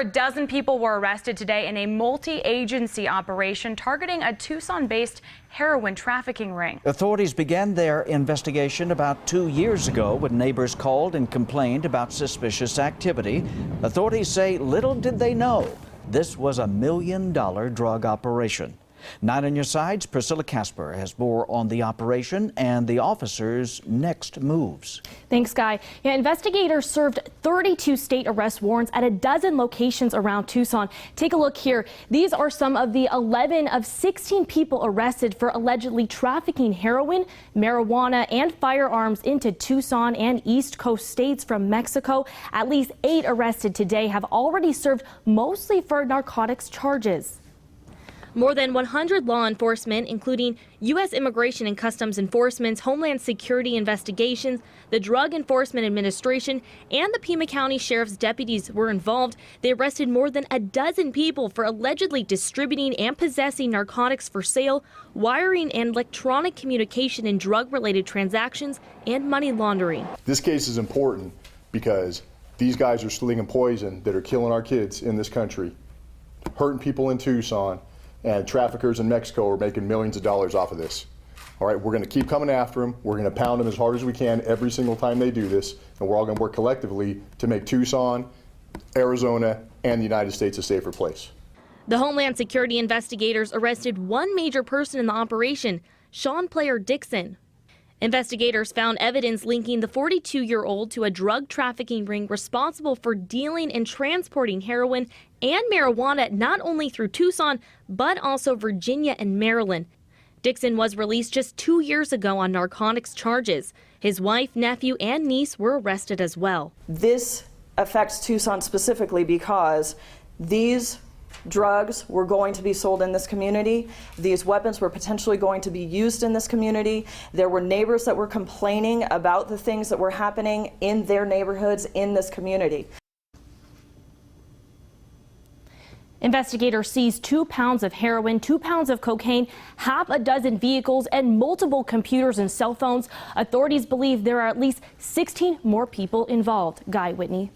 A dozen people were arrested today in a multi-agency operation targeting a Tucson-based heroin trafficking ring. Authorities began their investigation about 2 years ago when neighbors called and complained about suspicious activity. Authorities say little did they know this was a $1 million drug operation. 9 on your sides, Priscilla Casper has more on the operation and the officers' next moves. Thanks, Guy. Yeah, investigators served 32 state arrest warrants at a dozen locations around Tucson. Take a look here. These are some of the 11 of 16 people arrested for allegedly trafficking heroin, marijuana, and firearms into Tucson and East Coast states from Mexico. At least 8 arrested today have already served, mostly for narcotics charges. More than 100 law enforcement, including U.S. Immigration and Customs Enforcement's Homeland Security investigations, the Drug Enforcement Administration, and the Pima County Sheriff's deputies were involved. They arrested more than a dozen people for allegedly distributing and possessing narcotics for sale, wiring and electronic communication in drug-related transactions, and money laundering. This case is important because these guys are slinging poison that are killing our kids in this country, hurting people in Tucson, and traffickers in Mexico are making millions of dollars off of this. All right, we're going to keep coming after them. We're going to pound them as hard as we can every single time they do this, and we're all going to work collectively to make Tucson, Arizona, and the United States a safer place. The Homeland Security investigators arrested one major person in the operation, Sean Player Dixon. Investigators found evidence linking the 42-year-old to a drug trafficking ring responsible for dealing and transporting heroin and marijuana not only through Tucson, but also Virginia and Maryland. Dixon was released just 2 years ago on narcotics charges. His wife, nephew, and niece were arrested as well. This affects Tucson specifically because these drugs were going to be sold in this community. These weapons were potentially going to be used in this community. There were neighbors that were complaining about the things that were happening in their neighborhoods in this community. Investigators seized 2 pounds of heroin, 2 pounds of cocaine, half a dozen vehicles, and multiple computers and cell phones. Authorities believe there are at least 16 more people involved. Guy, Whitney.